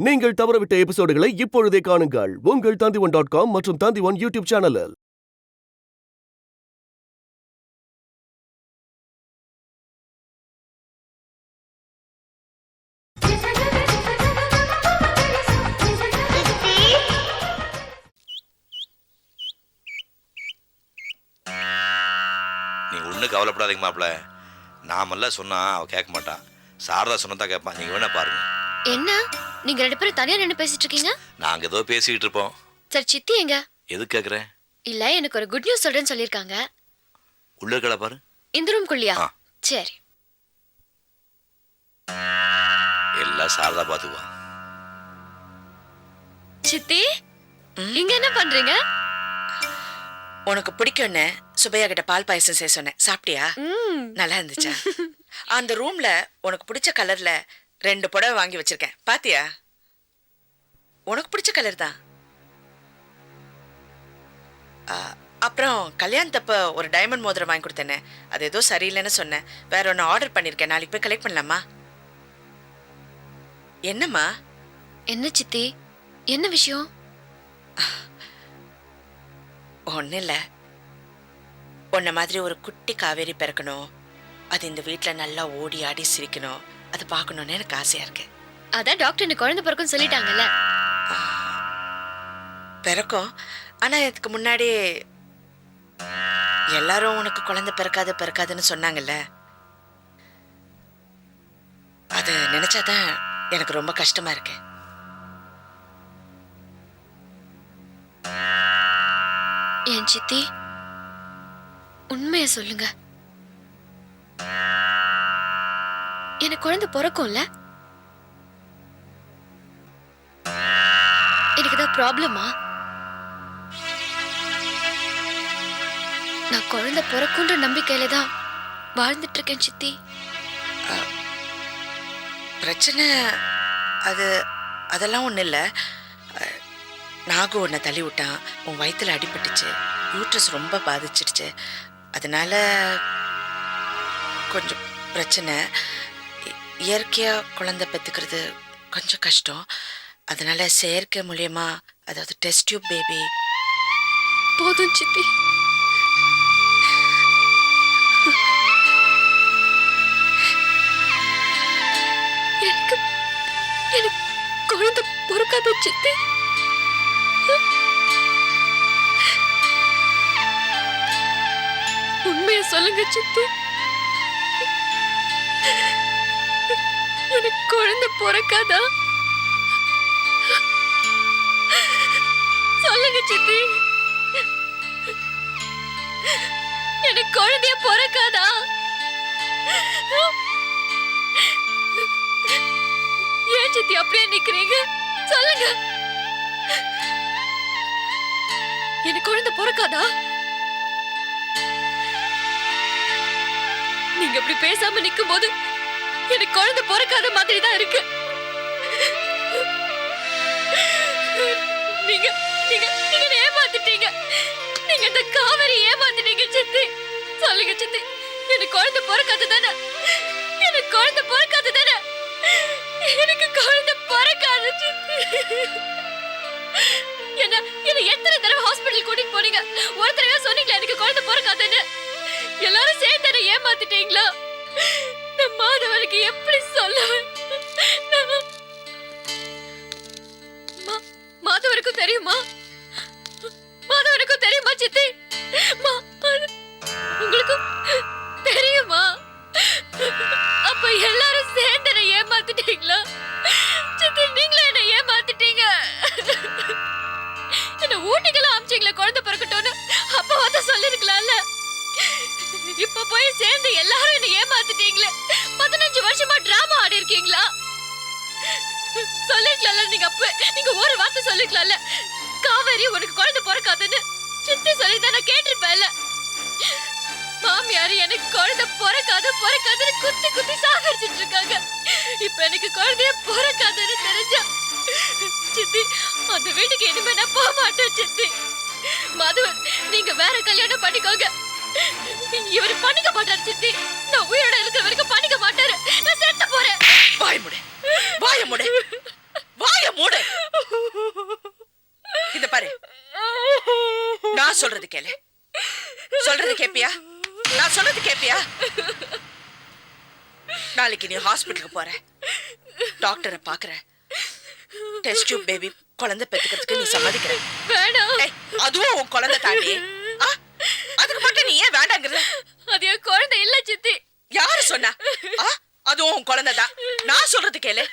நீங்கள் தவறவிட்ட எபிசோடுகளை இப்பொழுதே காணுங்கள் உங்கள் Tandivan.com மற்றும் Tandivan யூடியூப் சேனலில். நீ ஒன்றும் கவலைப்படாதீங்க மாப்பிள்ள. நாமெல்லாம் சொன்னா அவ கேட்க மாட்டான். சாரதா சொன்னதான் கேட்பான். நீங்க வேணா பாருங்க. என்ன நீங்க ரெண்டு பேரும் தனியா நின்னு பேசிட்டு இருக்கீங்க? நாங்க ஏதோ பேசிக்கிட்டு இருப்போம். சரி, சித்தி எங்க? எது கேக்குறேன்? இல்ல, எனக்கு ஒரு குட் நியூஸ் சொல்றேன்னு சொல்லிருக்காங்க. உள்ள இருக்கல பாரு. இந்த ரூம் குள்ளியா? சரி. எல்லாம் சாரதா பாத்துவா. சித்தி இங்க என்ன பண்றீங்க? உனக்கு பிடிக்கும்னு சுபையா கிட்ட பால் பாயசம் செய்ய சொன்னேன். சாப்பிட்டியா? நல்லா இருந்துச்சா? அந்த ரூம்ல உனக்கு பிடிச்ச கலர்ல 2 புடவை வாங்கி வச்சிருக்கேன். பாத்தியா? உனக்கு பிடிச்ச கலர் தான். அப்புறம் கல்யாணத்தப்ப ஒரு டைமண்ட் மோதிரம் வாங்கி கொடுத்தேனே, அது ஏதோ சரியில்லைன்னு சொன்னேன். வேற ஒன்று ஆர்டர் பண்ணிருக்கேன். நாளைக்கு போய் கலெக்ட் பண்ணலாமா? என்னம்மா? என்ன சித்தி, என்ன விஷயம்? ஒன்னும் இல்ல. உன்ன மாதிரி ஒரு குட்டி காவேரி பிறக்கணும். அது இந்த வீட்டுல நல்லா ஓடி ஆடி சிரிக்கணும். அது பார்க்கணும்னு எனக்கு ஆசையா இருக்கு. அதான் டாக்டர் எனக்கு குழந்தை பிறக்கும் சொல்லிட்டாங்கல்ல. பிறக்கும். ஆனா இதுக்கு முன்னாடி எல்லாரும் உனக்கு குழந்தை பிறக்காதுன்னு சொன்னாங்கல்ல. அது நினைச்சாதான் எனக்கு ரொம்ப கஷ்டமா இருக்கு. என் சித்தி, உண்மைய சொல்லுங்க. எனக்கு குழந்தை பிறக்கும்ல? எனக்கு ஏதாவது ப்ராப்ளமா? நான் குழந்தை பிறக்குன்ற நம்பிக்கையில தான் வாழ்ந்துட்டு இருக்கேன் சித்தி. பிரச்சனை அதெல்லாம் ஒன்றும் இல்லை. நாகு உன்னை தள்ளி விட்டான். உன் வயிற்றுல அடிபட்டுச்சு. யூட்ரஸ் ரொம்ப பாதிச்சிடுச்சு. அதனால கொஞ்சம் பிரச்சனை. இயற்கையாக குழந்தை பெற்றுக்கிறது கொஞ்சம் கஷ்டம். அதனால செயற்கை மூலியமா, அதாவது டெஸ்ட் டியூப் பேபி. போதும் சித்தி. எனக்கு குழந்தை பொறுக்காத சித்தி. உண்மைய சொல்லுங்க சித்தி. எனக்கு குழந்தை பொறுக்காதா? சொல்லுங்க சித்தி. எனக்கு குழந்தைய பொறுக்காதா? ஏன் சித்தி அப்படியே நிக்கிறீங்க? சொல்லுங்க. எனக்கு குழந்தை பொறுக்காதா? நீங்க அப்படி பேசாம நிக்கும் போது எனக்கு குழந்தை பொறுக்காத மாதிரி தான் இருக்கு. நீங்க நீங்க நீங்க ஏமாத்திட்டீங்க. நீங்க இந்த காவேரி ஏமாத்திட்டீங்க சித்தி. சொல்லுங்க சித்தி, எனக்கு குழந்தை பொறுக்காது தானே? எனக்கு குழந்தை பொறுக்காது தானே? எனக்கு குழந்தை பொறுக்காது சித்தி. என்ன எத்தனை தடவை ஹாஸ்பிட்டல் கூட்டிட்டு போனீங்க? ஒரு தடவை சொன்னீங்களா எனக்கு குழந்தை பொறுக்காதுன்னு? எல்லாரும் சேர்ந்து ஏமாத்திட்டீங்களா? நான் மாதவனுக்கு எப்படி சொல்லுவேன்? மாதவனுக்கும் தெரியுமா? மாதவனுக்கும் தெரியுமா சித்தி? உங்களுக்கும் தெரியுமா? அப்ப எல்லாரும் சேர்ந்து என்ன ஏமாத்திட்டீங்களா? சித்தி, நீங்களே என்ன ஏமாத்திட்டீங்க. என்ன ஊட்டிக்கெல்லாம் அமிச்சிங்களா குழந்தை பிறக்கட்டும்னு? அப்ப வந்து சொல்லிருக்கலாம்ல. இப்ப போய் சேர்ந்து எல்லாரும் என்ன ஏமாத்திட்டீங்களே. 15 வருஷமா டிராமா ஆடி இருக்கீங்களா? சொல்லிருக்கலாம்ல. நீங்க ஒரு வார்த்தை சொல்லிருக்கலாம்ல, காவேரி உனக்கு குழந்தை பிறக்காதுன்னு. சித்தி சொல்லிதான் நான் கேட்டிருப்பேன்ல. மாமியாரு எனக்கு குழந்தை பிறக்காதுன்னு குத்தி குத்தி சாகடிச்சிட்டு இருக்காங்க. இப்ப எனக்கு குழந்தைய பிறக்காதுன்னு தெரிஞ்சா சித்தி, அந்த வீட்டுக்கு இனிமே நான் போக மாட்டேன் சித்தி. மாதவன், நீங்க வேற கல்யாணம் பண்ணிக்கோங்க. இவரு பண்ணிக்க மாட்டாரு சித்தி. நான் உயிரோட இருக்கிற வரைக்கும் பண்ணிக்க மாட்டாரு. நான் செத்து போறேன். வாய முடி, வாய முடி, வாய நான் சொல்றது கேளு. சொல்றது கேப்பியா? நான் சொல்றது கேப்பியா? நாளைக்கு நீ ஹாஸ்பிட்டலுக்கு போற, டாக்டரை பாக்குற, டெஸ்ட் டியூப் பேபி குழந்தை பெத்துக்கிறதுக்கு நீ சம்மதிக்கிற. வேணாம். அதுவும் உன் குழந்தை தாண்டி அதுக்கு மட்டும் நீ ஏன் வேண்டாங்கிறது? அது என் குழந்தை இல்ல சித்தி. யாரு சொன்னா? அதுவும் உன் குழந்தை தான். நான் சொல்றது கேளு.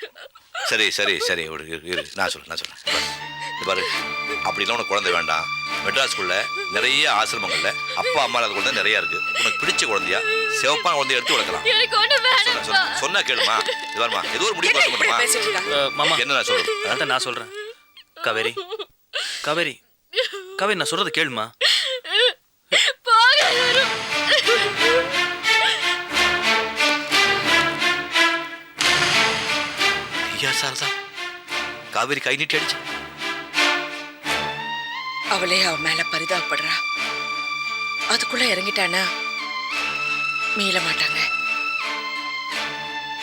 சரி சரி சரி இரு நான் சொல்றேன் பாரு, அப்படிலாம் உனக்கு குழந்தை வேண்டாம். மெட்ராஸ் ஸ்கூல்ல நிறைய ஆசிரமங்கள்ல அப்பா அம்மா இல்லாத குழந்தை நிறைய இருக்கு. உனக்கு பிடிச்ச குழந்தையா சிவப்பான குழந்தைய எடுத்து வளர்க்கலாம். எனக்கு ஒண்ணு வேணாம். சொன்னா கேளுமா, இது பாருமா, ஏதோ ஒரு முடிவு பண்ணுமா. மாமா என்ன நான் சொல்றேன்? அதான் நான் சொல்றேன். காவேரி காவேரி காவேரி, நான் சொல்றது கேளுமா. ஐயா சாரதா, காவேரி கை நீட்டி அடிச்சு. அவளே அவ மேல பரிதாபப்படுறா. அதுக்குள்ள இறங்கிட்டானா மீள மாட்டாங்க.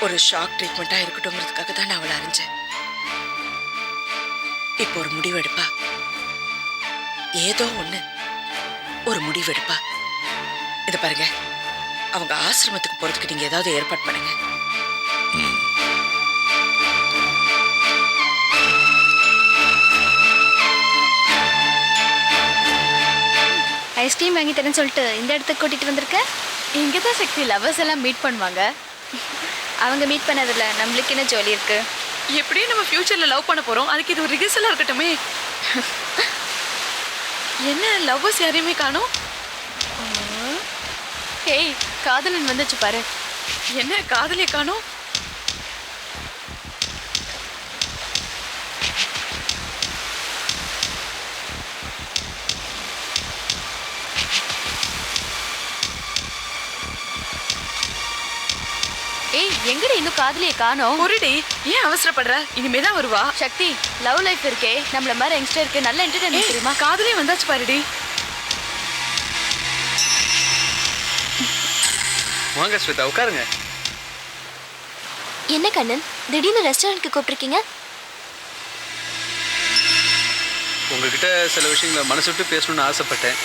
ஒரு ஷாக் ட்ரீட்மெண்டா இருக்கட்டும்ங்கிறதுக்காக தான் நான் அவளை அறிஞ்சேன். இப்போ ஒரு முடிவு எடுப்பா. ஏதோ ஒண்ணு ஒரு முடிவு எடுப்பா. இது பாருங்க, அவங்க ஆசிரமத்துக்கு போறதுக்கு நீங்க ஏதாவது ஏற்பாடு பண்ணுங்க. ஐஸ்கிரீம் வாங்கி தரேன்னு சொல்லிட்டு இந்த இடத்துக்கு கூட்டிட்டு வந்திருக்க. இங்க தான் சக்தி லவர்ஸ் எல்லாம் மீட் பண்ணுவாங்க. அவங்க மீட் பண்ணதில்ல, நம்மளுக்கு என்ன ஜோலி இருக்கு? எப்படியும் நம்ம ஃபியூச்சர்ல லவ் பண்ண போறோம். அதுக்கு இது ஒரு ரிஹர்சலா இருக்கட்டுமே. என்ன லவ்வர்ஸ் யாரையுமே காணோம்? ஏய், காதலன் வந்துச்சு பாரு. என்ன காதலியை காணோம்? ஏய், எங்கடி இன்னும் காதலியை காணோம்? பொருடி, ஏன் அவசரப்படுற? இனிமேதான் வருவா. சக்தி, லவ் லைஃப் இருக்கே, நம்மள மாதிரி யங்ஸ்டருக்கு நல்ல என்டர்டெயின்மென்ட் தெரியுமா? காதலியே வந்தாச்சு பாருடி. வாங்க ஸ்வேதா, உட்காருங்க. என்ன கண்ணன், திடீர்னு ரெஸ்டாரண்ட்க்கு கூப்பிட்டுருக்கீங்க? உங்ககிட்ட சில விஷயங்களை மனசு விட்டு பேசணும்னு ஆசைப்பட்டேன்,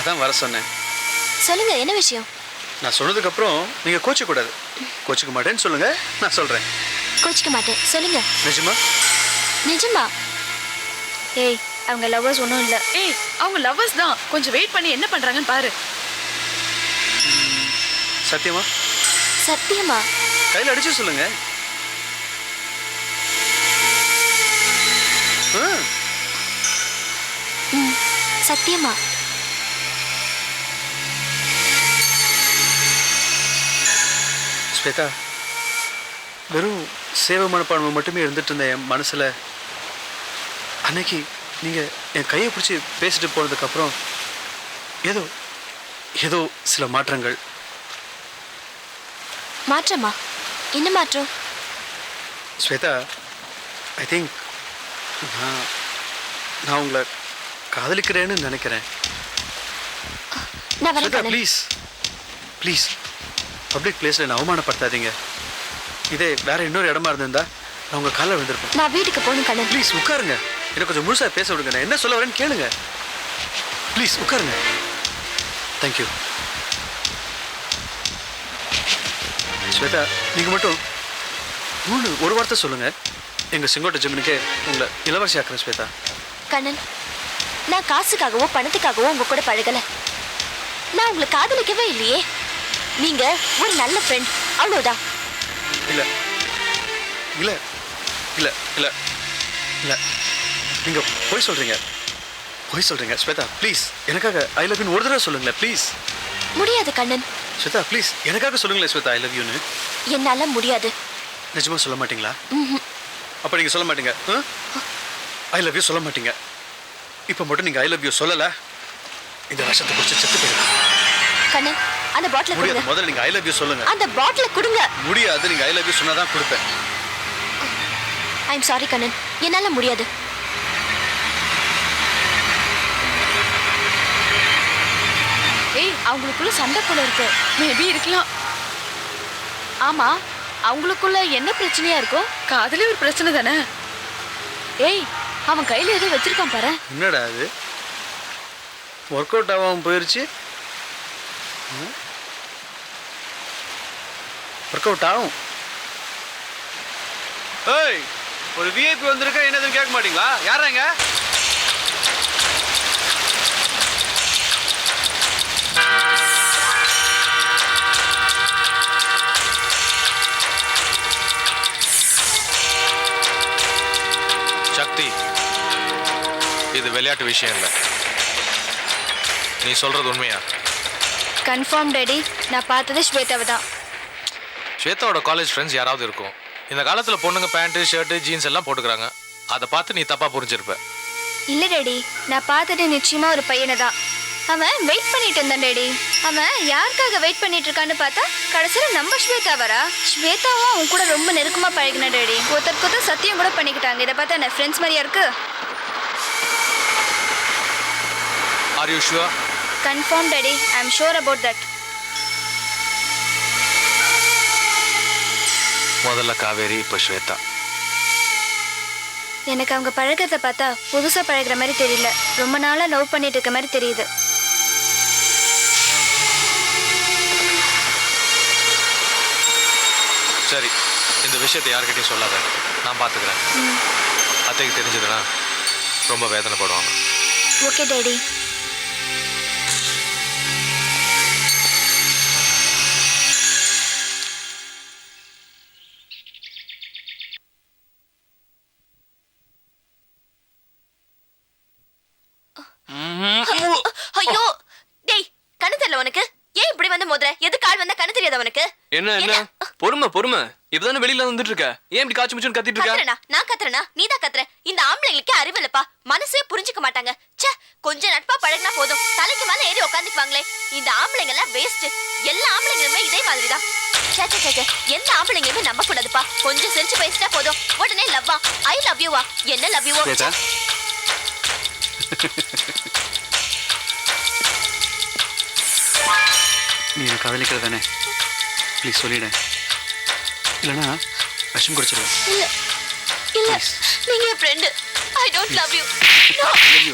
அதான் வர சொன்னேன். சொல்லுங்க, என்ன விஷயம்? நான் சொன்னதுக்கப்புறம் நீங்கள் கோச்சிக்கூடாது. கோச்சிக்க மாட்டேன்னு சொல்லுங்க, நான் சொல்கிறேன். கோச்சிக்க மாட்டேன், சொல்லுங்க. நிஜமா? நிஜமா? ஏய், அவங்க லவ்வர்ஸ் ஒன்றும் இல்லை. ஏய், அவங்க லவ்வர்ஸ் தான். கொஞ்சம் வெயிட் பண்ணி என்ன பண்றாங்கன்னு பாரு. சத்தியமா? சத்தியமா? கையில் அடிச்சு சொல்லுங்க. சத்தியமா? ஸ்வேதா, வெறும் சேவை மனப்பான்மை மட்டுமே இருந்துட்டு இருந்த என் மனசில் அன்னைக்கு நீங்கள் என் கையை பிடிச்சி பேசிட்டு போனதுக்கப்புறம் ஏதோ ஏதோ சில மாற்றங்கள். மாற்றமா? என்ன மாற்றம்? ஸ்வேதா, ஐ திங்க் நான் உங்களை காதலிக்கிறேன்னு நினைக்கிறேன். நான் வரேன் Shweta, Kannan. Please please public பிளேஸில் என்ன அவமானப்படுத்தாதீங்க. இதே வேற இன்னொரு இடமா இருந்திருந்தா நான் உங்கள் காலில் விழுந்திருப்பேன். நான் வீட்டுக்கு போகணும் கண்ணன். ப்ளீஸ் உட்காருங்க, எனக்கு கொஞ்சம் முழுசாக பேச விடுங்க. நான் என்ன சொல்ல வரேன்னு கேளுங்க. ப்ளீஸ் உட்காருங்க. தேங்க்யூ. ஸ்வேதா, நீங்கள் மட்டும் ஒரு வார்த்தை சொல்லுங்கள், எங்கள் செங்கோட்டை ஜமீனுக்கே உங்களை இளவரசி ஆக்குறேன். ஸ்வேதா. கண்ணன், நான் காசுக்காகவோ பணத்துக்காகவோ உங்க கூட பழகல. நான் உங்களை காதலிக்கவே இல்லையே. நீங்க ஒரு நல்ல ஃப்ரெண்ட், அவ்வளவுதான். இல்லை இல்லை இல்லை இல்லை இல்லை, நீங்கள் போய் சொல்கிறீங்க ஸ்வேதா. ப்ளீஸ் எனக்காக ஐ லவ் யூன்னு ஒரு தடவை சொல்லுங்களேன் ப்ளீஸ். முடியாது கண்ணன். ஸ்வேதா ப்ளீஸ் எனக்காக சொல்லுங்களேன் ஸ்வேதா, ஐ லவ் யூன்னு. என்னால முடியாது. நிஜமா சொல்ல மாட்டீங்களா? அப்போ நீங்கள் சொல்ல மாட்டீங்க. ஐ லவ் யூ சொல்ல மாட்டீங்க. இப்போ மட்டும் நீங்கள் ஐ லவ் யூ சொல்லலை, இந்த விஷத்தை குடிச்சு செத்து போயிடுங்க. கண்ணன், அந்த பாட்டில முடியாது. கொடுங்க. முதல்ல நீங்கள் ஐ லவ் யூ சொல்லுங்க. அந்த பாட்டில கொடுங்க. முடியாது, நீங்கள் ஐ லவ் யூ சொன்னா தான் கொடுப்பேன். ஐ எம் சாரி கண்ணன், என்னால முடியாது. ஏய், அவங்களுக்குள்ள சண்டை போல இருக்கு. மேபி இருக்கலாம். ஆமா, அவங்களுக்குள்ள என்ன பிரச்சனையா இருக்கும்? காதலே ஒரு பிரச்சனை தானே. ஏய், அவன் கையில ஏதோ வச்சிருக்கான் பாரு. என்னடா அது? ஒர்க் அவுட் ஆகாமல் போயிடுச்சு. ஒர்க் அவுட் ஆகும். ஏய், ஒரு விஐபி வந்திருக்க, என்னதுன்னு கேட்க மாட்டீங்களா? யாராங்க? சக்தி, இது விளையாட்டு விஷயம் இல்லை. நீ சொல்றது உண்மையா? Confirm daddy. நான் பார்த்தது ஸ்வேதாவை தான். ஸ்வேதாவோட காலேஜ் ஃப்ரெண்ட்ஸ் யாராவது இருக்கும். இந்த காலத்தில் பொண்ணுங்க பேண்ட்டு ஷர்ட்டு ஜீன்ஸ் எல்லாம் போட்டுக்கிறாங்க. அதை பார்த்து நீ தப்பாக புரிஞ்சிருப்ப. இல்லை டேடி, நான் பார்த்தது நிச்சயமா ஒரு பையனை தான். அவன் வெயிட் பண்ணிட்டு இருந்தான் டேடி. அவன் யாருக்காக வெயிட் பண்ணிட்டு இருக்கான்னு பார்த்தா கடைசியில் நம்ம ஸ்வேதா வரா. ஸ்வேதாவும் அவன் கூட ரொம்ப நெருக்கமாக பழகின டேடி. ஒருத்தருக்கு சத்தியம் கூட பண்ணிக்கிட்டாங்க. இதை பார்த்தா என்ன ஃப்ரெண்ட்ஸ் மாதிரியா இருக்கு? Are you sure? Confirm daddy. I am sure about that. முதல்ல காவேரி, இப்போ ஸ்வேதா. எனக்கு அவங்க பழகிறத பார்த்தா புதுசாக பழகிற மாதிரி தெரியல. ரொம்ப நாளாக லவ் பண்ணிட்டு இருக்க மாதிரி தெரியுது. சரி, இந்த விஷயத்தை யார்கிட்டையும் சொல்லாத. நான் பார்த்துக்கிறேன். அத்தைக்கு தெரிஞ்சதுன்னா ரொம்ப வேதனைப்படுவாங்க. Okay daddy. ஐயோ டேய், கண்ணு தெரியல உனக்கு? ஏன் இப்படி வந்து மோதுற? எது கால் வந்தா கண்ணு தெரியாத உனக்கு? என்ன பொறுமை பொறுமை. இப்பதானே வெளியில வந்துட்டு இருக்க. ஏன் இப்படி காய்ச்சி முச்சுன்னு கத்திட்டு இருக்க? கத்துறனா? நான் கத்துறனா? நீ தான் கத்துற. இந்த ஆம்பளைங்களுக்கு அறிவு இல்லப்பா. மனசே புரிஞ்சுக்க மாட்டாங்க. ச்சே, கொஞ்சம் நட்பா பழகினா போதும், தலைக்கு மேல ஏறி உட்காந்துக்குவாங்களே. இந்த ஆம்பளைங்க எல்லாம் வேஸ்ட். எல்லா ஆம்பளைங்களுமே இதே மாதிரிதான். சே சே சே, எந்த ஆம்பளைங்களுமே நம்ப கூடாதுப்பா. கொஞ்சம் சிரிச்சு பேசிட்டா போதும், உடனே லவ்வா, ஐ லவ் யூவா, என்ன லவ் யூவா. நீ எனக்கு காதலிக்கிறது தானே? ப்ளீஸ் சொல்லிடு. இல்லைனா விஷம் குடிச்சிடுவேன். இல்ல இல்ல, நீங்க என் friend. I don't love you. No love you.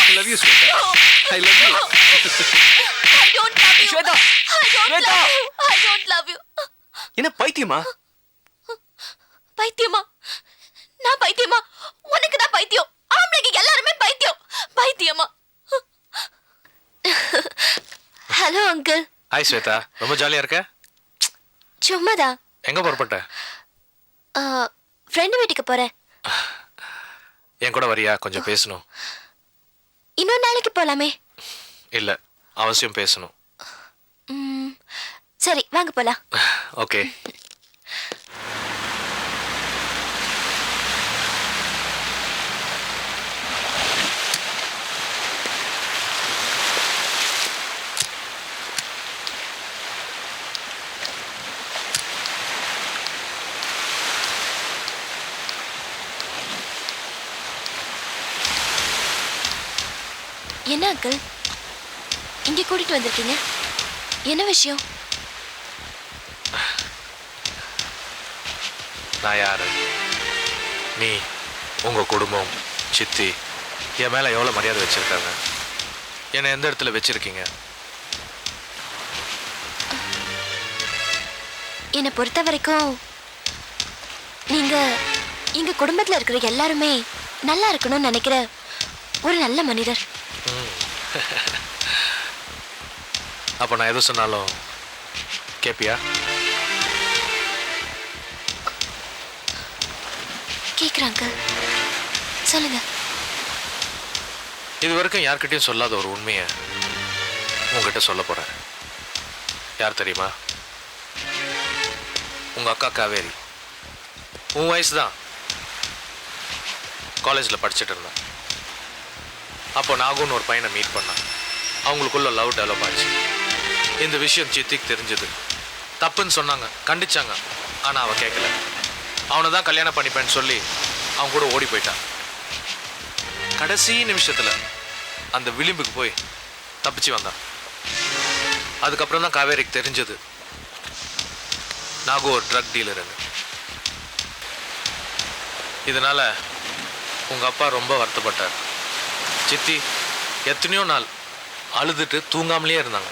I love you Shweta. I love you. I don't love you. Shweta, I don't Shweta. Love you. I don't love you. என்ன பைத்தியமா? பைத்தியமா? நான் பைத்தியமா? உனக்கு தான் பைத்தியம். ஆம்பளைங்க எல்லாருமே பைத்தியம். பைத்தியமா? Hello uncle. ஹாய் ஸ்வேதா, ரொம்ப ஜாலியாக இருக்க? சும்மாதான். எங்கே புறப்பட்ட? ஃப்ரெண்டு வீட்டுக்கு போறேன். என் கூட வரியா? கொஞ்சம் பேசணும். இன்னொரு நாளைக்கு போலாமே. இல்லை, அவசியம் பேசணும். சரி, வாங்க போலாம். ஓகே. என்ன அங்கிள், இங்க கூட்டிட்டு வந்திருக்கீங்க? என்ன விஷயம்? நான் யாரு, நீ, உங்க குடும்பம், சித்தி என் மேல எவ்வளவு மரியாதை வச்சிருக்காங்க, என்னை எந்த இடத்துல வச்சிருக்கீங்க? என்னை பொறுத்த வரைக்கும் நீங்க எங்க குடும்பத்துல இருக்கிற எல்லாருமே நல்லா இருக்கணும்னு நினைக்கிற ஒரு நல்ல மனிதர். அப்போ நான் எது சொன்னாலும் கேப்பியா? கேக்குறாங்க, சொல்லுங்க. இது வரைக்கும் யார்கிட்டயும் சொல்லாத ஒரு உண்மையை உங்ககிட்ட சொல்ல போறேன். யார் தெரியுமா? உங்க அக்கா காவேரி. உன் வயசு தான். காலேஜில் படிச்சுட்டு இருந்தேன். அப்போ நாகுன்னு ஒரு பையனை மீட் பண்ணான். அவங்களுக்குள்ள லவ் டெவலப் ஆச்சு. இந்த விஷயம் சித்திக்கு தெரிஞ்சது. தப்புன்னு சொன்னாங்க, கண்டிச்சாங்க. ஆனால் அவள் கேட்கல. அவனை தான் கல்யாணம் பண்ணிப்பேன்னு சொல்லி அவன் கூட ஓடி போயிட்டான். கடைசி நிமிஷத்தில் அந்த விளிம்புக்கு போய் தப்பிச்சு வந்தான். அதுக்கப்புறம் தான் காவேரிக்கு தெரிஞ்சது நாகு ஒரு ட்ரக் டீலருன்னு. இதனால உங்க அப்பா ரொம்ப வருத்தப்பட்டார். சித்தி எத்தனையோ நாள் அழுதுட்டு தூங்காமலே இருந்தாங்க.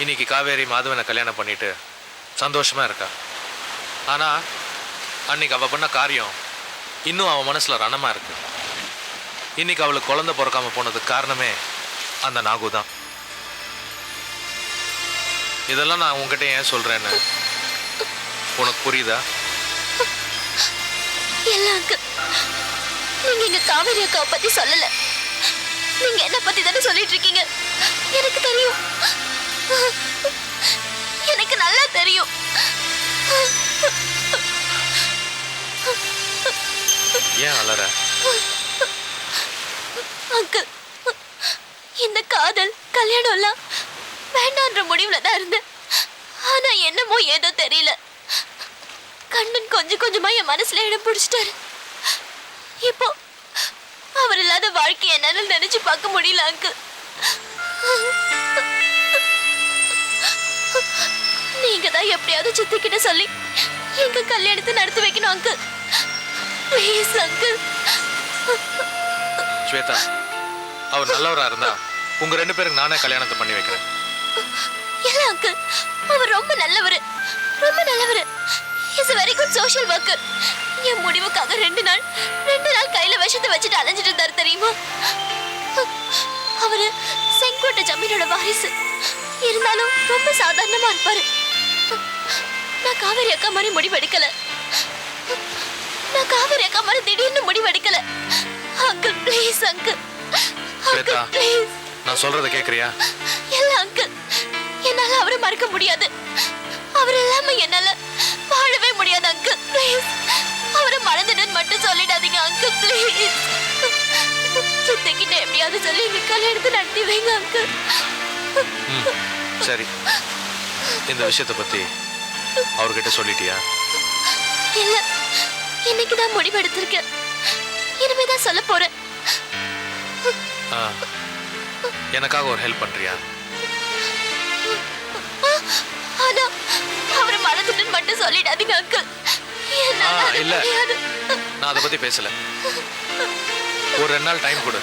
இன்னைக்கு காவேரி மாதவனை கல்யாணம் பண்ணிட்டு சந்தோஷமா இருக்கா. ஆனா அன்னைக்கு அவ பண்ண காரியம் இன்னும் அவன் மனசுல ரணமா இருக்கு. இன்னைக்கு அவளுக்கு குழந்தை பிறக்காம போனதுக்கு காரணமே அந்த நாகு தான். இதெல்லாம் நான் உங்ககிட்ட ஏன் சொல்றேன்னு உனக்கு புரியுதா? இல்ல அங்கிள், நீங்க எங்க காவேரி அக்காவை பத்தி சொல்லல. நீங்க என்ன பத்தி தானே சொல்லிட்டு இருக்கீங்க. எனக்கு தெரியும், எனக்கு நல்லா தெரியும். ஏன் அலற? அங்கிள், இந்த காதல் கல்யாணம் எல்லாம் வேண்டான்ற முடிவுல தான் இருந்தேன். ஆனா என்னமோ ஏதோ தெரியல, கண்ணன் கொஞ்சம் கொஞ்சமா என் மனசுல இடம் பிடிச்சிட்டாரு. இப்போ அவர் இல்லாத வாழ்க்கை என்னால நினைச்சு பார்க்க முடியல அங்கிள். நீங்க தான் எப்படியாவது சித்தி கிட்ட சொல்லி எங்க கல்யாணத்தை நடத்தி வைக்கணும் அங்கிள். Please uncle. ஸ்வேதா, அவர் நல்லவரா இருந்தா உங்க 2 பேருக்கு நானே கல்யாணத்தை பண்ணி வைக்கிறேன். இல்ல அங்கிள், அவர் ரொம்ப நல்லவர், ரொம்ப நல்லவர். Is a very good social worker. என் முடிவுக்காக 2 நாள் கையில விஷத்தை வச்சுட்டு அலைஞ்சிட்டு இருந்தாரு தெரியுமா? அவரு செங்கோட்டை ஜமீனோட வாரிசு, இருந்தாலும் ரொம்ப சாதாரணமா இருப்பாரு. நான் காவேரி அக்கா மாதிரி முடிவெடுக்கல. திடீர்னு முடிவெடுக்கல. Uncle please uncle. Shweta, please. நான் சொல்றதை கேக்குறியா? இல்ல அங்கிள், என்னால அவரை மறக்க முடியாது. அவர் இல்லாம என்னால வாழவே முடியாது அங்கிள். ப்ளீஸ் அவரை மறந்துடுன்னு மட்டும் சொல்லிடாதீங்க அங்கிள். ப்ளீஸ் சித்திக்கிட்ட எப்படியாவது சொல்லி எங்க கல்யாணத்தை நடத்தி வைங்க அங்கிள். சரி, இந்த விஷயத்தை பத்தி அவர்கிட்ட சொல்லிட்டியா? இல்ல, இன்னைக்குதான் முடிவு எடுத்திருக்கேன். இனிமேதான் சொல்ல போறேன். எனக்காக ஒரு ஹெல்ப் பண்றியா? ஆனா அவரை மறந்துட்டுன்னு மட்டும் சொல்லிடாதீங்க அங்கிள். இல்ல, நான் அதை பத்தி பேசல. ஒரு 2 நாள் டைம் கொடு.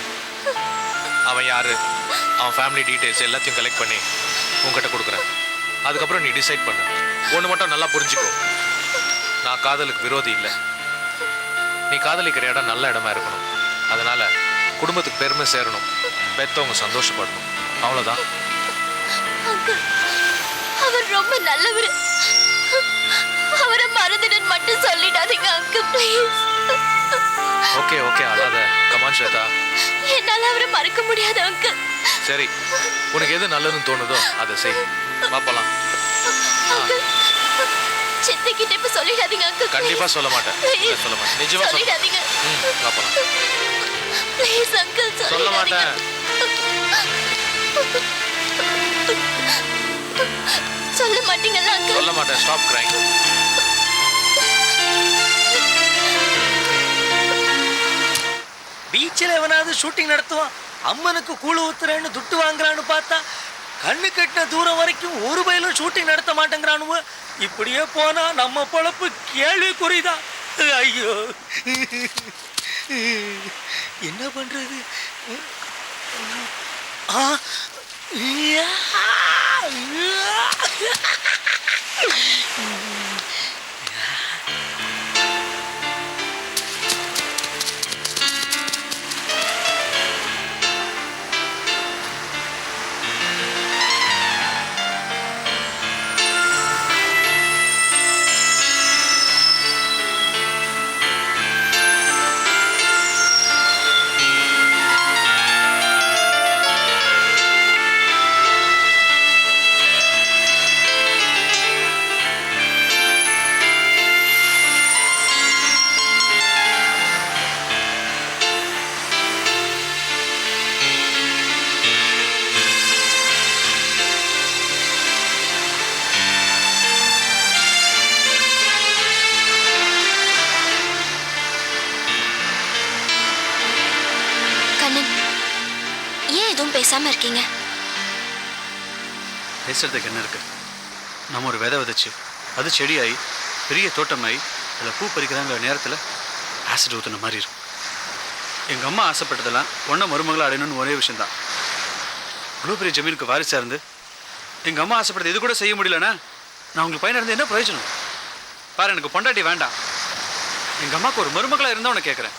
அவன் யாரு, அவன் ஃபேமிலி டீடைல்ஸ் எல்லாத்தையும் கலெக்ட் பண்ணி உங்ககிட்ட கொடுக்குறேன். அதுக்கப்புறம் நீ டிசைட் பண்ணு. ஒன்று மட்டும் நல்லா புரிஞ்சுக்கோ, நான் காதலுக்கு விரோதி இல்லை. நீ காதலிக்கிற இடம் நல்ல இடமா இருக்கணும். அதனால குடும்பத்துக்கு பெருமை சேரணும், பெத்தவங்க சந்தோஷப்படணும், அவ்வளோதான். அவர் ரொம்ப நல்லவர். அவரை மறந்துடுன்னு மட்டும் சொல்லிடாதீங்க அங்கிள் ப்ளீஸ். ஓகே ஓகே, அழாத. கமான் ஸ்வேதா, என்னால அவரை மறக்க முடியாது அங்கிள். சரி, உனக்கு எது நல்லதுன்னு தோணுதோ அதை செய். பாப்பலாம். சித்தி கிட்ட இப்ப சொல்லிடாதீங்க அங்கிள். கண்டிப்பா சொல்ல மாட்டேன், சொல்ல மாட்டேன், நிஜமா சொல்லிடாதீங்க. பாப்பலாம். ப்ளீஸ் அங்கிள் சொல்ல மாட்டேன். சொல்ல மாட்டீங்களா அங்கிள்? சொல்ல மாட்டேன். Stop crying. பீச்சில் எவனாவது ஷூட்டிங் நடத்துவான், அம்மனுக்கு கூழு ஊத்துறேன்னு துட்டு வாங்குறான்னு பார்த்தா கண்ணு கட்டின தூரம் வரைக்கும் ஒரு பயிலும் ஷூட்டிங் நடத்த மாட்டேங்கிறானுவ. இப்படியே போனா நம்ம பொழப்பு கேள்விக்குறிதான். ஐயோ, என்ன பண்றது? பேசாம இருக்கீங்க? பேசுறதுக்கு என்ன இருக்கு? நம்ம ஒரு விதை விதைச்சு அது செடியாகி பெரிய தோட்டமாகி அதில் பூ பறிக்கிறாங்கிற நேரத்தில் ஆசிட் ஊற்றுன மாதிரி இருக்கும். எங்கள் அம்மா ஆசைப்பட்டதெல்லாம் ஒன்றை மருமகளை அடையணும்னு ஒரே விஷயந்தான். இவ்வளோ பெரிய ஜமீனுக்கு வாரிசாக இருந்து எங்கள் அம்மா ஆசைப்படுறது இது கூட செய்ய முடியலன்னா நான் உங்களுக்கு பையனாக இருந்து என்ன பிரயோஜனம்? பாரு, எனக்கு பொண்டாட்டி வேண்டாம். எங்கள் அம்மாவுக்கு ஒரு மருமகளாக இருந்தால் உனக்கு கேட்குறேன்.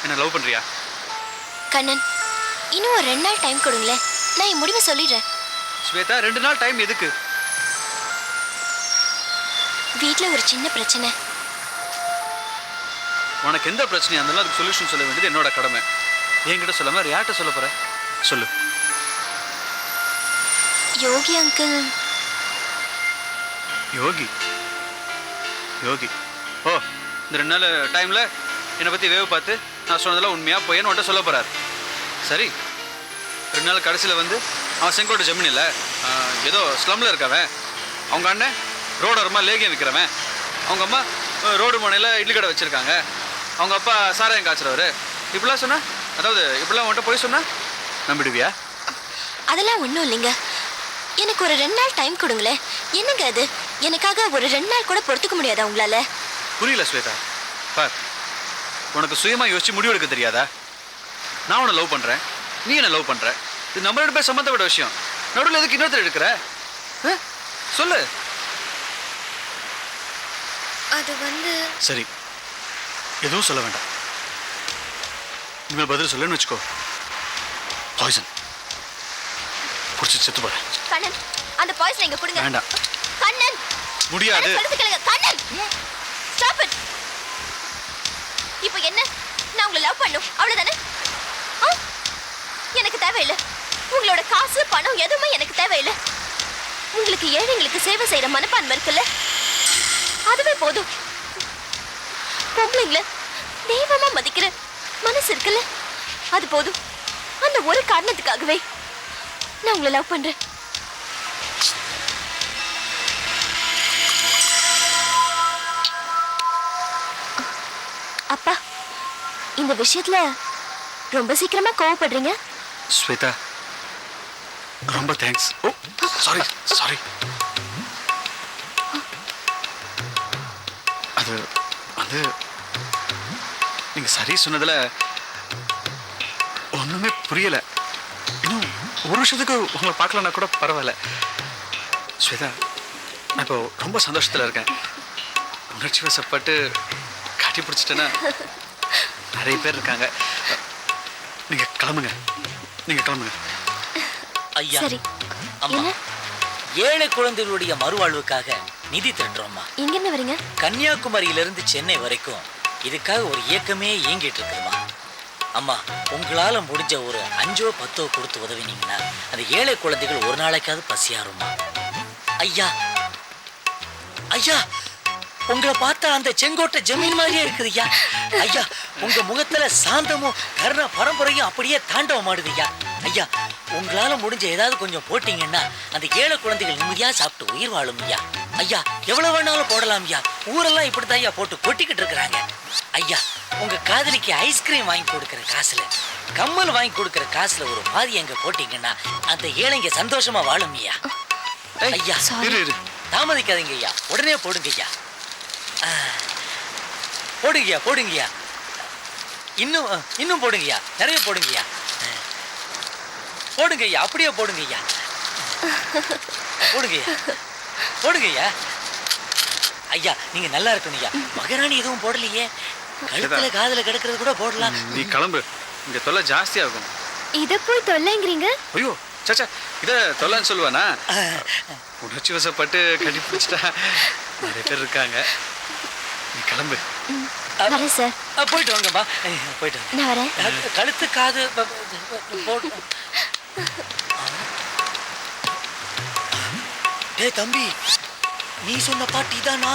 என்ன லவ் பண்ணுறியா? கண்ணன், இன்னும் ஒரு 2 நாள் டைம் கொடுங்களேன், நான் என் முடிவை சொல்லிடுறேன். ஸ்வேதா, 2 நாள் டைம் எதுக்கு? வீட்டில் ஒரு சின்ன பிரச்சனை. உனக்கு எந்த பிரச்சனையாக இருந்தாலும் அதுக்கு சொல்யூஷன் சொல்ல வேண்டியது என்னோட கடமை. என்கிட்ட சொல்லாம யார்கிட்ட சொல்ல போற? சொல்லு. யோகி அங்கிள். யோகி? யோகி? ஓ, இந்த 2 நாள் டைமில் என்னை பற்றி வேவு பார்த்து நான் சொன்னதெல்லாம் உண்மையாக போயேன்னு உன்ட்ட சொல்ல போகிறார். சரி, 2 நாள் கடைசியில் வந்து அவன் செங்கோட்டை ஜமீன் இல்லை, ஏதோ ஸ்லம்மில் இருக்கவன், அவங்க அண்ணன் ரோடோரமாக லேகியம் விற்கிறவன், அவங்க அம்மா ரோடு முனையில் இட்லி கடை வச்சுருக்காங்க, அவங்க அப்பா சாராயம் காய்ச்சுறவர், இப்படிலாம் சொன்னா, அதாவது இப்படிலாம் உன்ட்ட போய் சொன்னா நம்பிடுவியா? அதெல்லாம் ஒன்றும் இல்லைங்க. எனக்கு ஒரு 2 நாள் டைம் கொடுங்களேன். என்னங்க அது? எனக்காக ஒரு 2 நாள் கூட பொறுத்துக்க முடியாதா உங்களால? புரியல ஸ்வேதா. பார், உனக்கு சுயமாக யோசிச்சு முடிவெடுக்க தெரியாதா? நான் உன்னை லவ் பண்ணுறேன், நீ என்ன லவ் பண்ணுற, இது நம்ம 2 பேர் சம்மந்தப்பட்ட விஷயம். நடுவில் எதுக்கு இன்னொருத்தர் எடுக்கிற? சொல்லு. அது வந்து சரி, எதுவும் சொல்ல வேண்டாம். இனிமேல் பதில் சொல்லுன்னு வச்சுக்கோ, பாய்சன் குடிச்சு செத்து போறேன். கண்ணன், அந்த பாய்சன் இங்க கொடுங்க. வேண்டாம். கண்ணன், முடியாது. Kannan, stop it. இப்போ என்ன? நான் உங்களை லவ் பண்ணும், அவ்வளவுதானே? எனக்கு தேவையில்லை உங்களோட காசு பணம், எதுவுமே எனக்கு தேவையில்லை. உங்களுக்கு ஏழைங்களுக்கு சேவை செய்யற மனப்பான்மை இருக்குல்ல, அதுவே போதும். பொம்பளைங்கள தெய்வமா மதிக்கிற மனசு இருக்குல்ல, அது போதும். அந்த ஒரு காரணத்துக்காகவே நான் உங்களை லவ் பண்றேன். அப்பா, இந்த விஷயத்துல ரொம்ப சீக்கிரமா கோவப்படுறீங்க. ஸ்வேதா, ரொம்ப தேங்க்ஸ். ஓ, சாரி சாரி. அது வந்து நீங்கள் சரி சொன்னதில் ஒன்றுமே புரியலை. இன்னும் ஒரு வருஷத்துக்கு உங்களை பார்க்கலன்னா கூட பரவாயில்ல. ஸ்வேதா, நான் இப்போ ரொம்ப சந்தோஷத்தில் இருக்கேன். உணர்ச்சி வசப்பட்டு கட்டி பிடிச்சிட்டேன்னா நிறைய பேர் இருக்காங்க. நீங்கள் கிளம்புங்க, நீங்கள் கிளம்புங்க. ஐயா, சரி. அம்மா, ஏழை குழந்தைகளுடைய மறுவாழ்வுக்காக நிதி திரட்டுறோம்மா. எங்க இருந்து வரீங்க? கன்னியாகுமரியிலிருந்து சென்னை வரைக்கும் இதுக்காக ஒரு இயக்கமே இயங்கிட்டு இருக்குமா. அம்மா, உங்களால முடிஞ்ச ஒரு 5 10 கொடுத்து உதவினீங்கன்னா அந்த ஏழை குழந்தைகள் ஒரு நாளைக்காவது பசியாருமா. ஐயா ஐயா, உங்களை பார்த்தா அந்த செங்கோட்டை ஜமீன் மாதிரியே இருக்குது ஐயா. ஐயா, உங்க முகத்துல சாந்தமும் கருணா பரம்பரையும் அப்படியே தாண்டவம் ஆடுது ஐயா. ஐயா, உங்களால முடிஞ்ச ஏதாவது கொஞ்சம் போட்டீங்கன்னா அந்த ஏழை குழந்தைகள் நிம்மதியா சாப்பிட்டு உயிர் வாழும் ஐயா. ஐயா, எவ்வளவு வேணாலும் போடலாம் ஐயா. ஊரெல்லாம் இப்படிதான் ஐயா போட்டு கொட்டிக்கிட்டு இருக்கிறாங்க. ஐயா, உங்க காதலிக்கு ஐஸ்கிரீம் வாங்கி கொடுக்கிற காசுல, கம்மல் வாங்கி கொடுக்கிற காசுல ஒரு பாதி எங்க போட்டீங்கன்னா அந்த ஏழைங்க சந்தோஷமா வாழும் ஐயா. ஐயா, தாமதிக்காதீங்க ஐயா, உடனே போடுங்க ஐயா. போடுங்கய்யா போடுங்கய்யா, இன்னும் போடுங்கய்யா, நிறைய போடுங்கய்யா. போடுங்கய்யா, அப்படியே போடுங்கய்யா. போடுங்கய்யா போடுங்கய்யா. ஐயா, நீங்க நல்லா இருக்கணும் ஐயா. மகராணி எதுவும் போடலையே, கழுத்துல காதுல கிடக்கிறது கூட போடலாம். நீ கிளம்பு, இங்க தொல்லை ஜாஸ்தி ஆகும். இத போய் தொல்லைங்கிறீங்க? ஐயோ சாச்சா, இத தொல்லைன்னு சொல்லுவானா? உணர்ச்சி வசப்பட்டு கட்டி பிடிச்சிட்டா நிறைய பேர் இருக்காங்க. நீ கிளம்பு. வரேன் சார். போயிட்டு வாங்கப்பா, போயிட்டு வாங்க. நான் வரேன். கழுத்து காது போடு. டேய் தம்பி, நீ சொன்ன பாட்டு இதானா?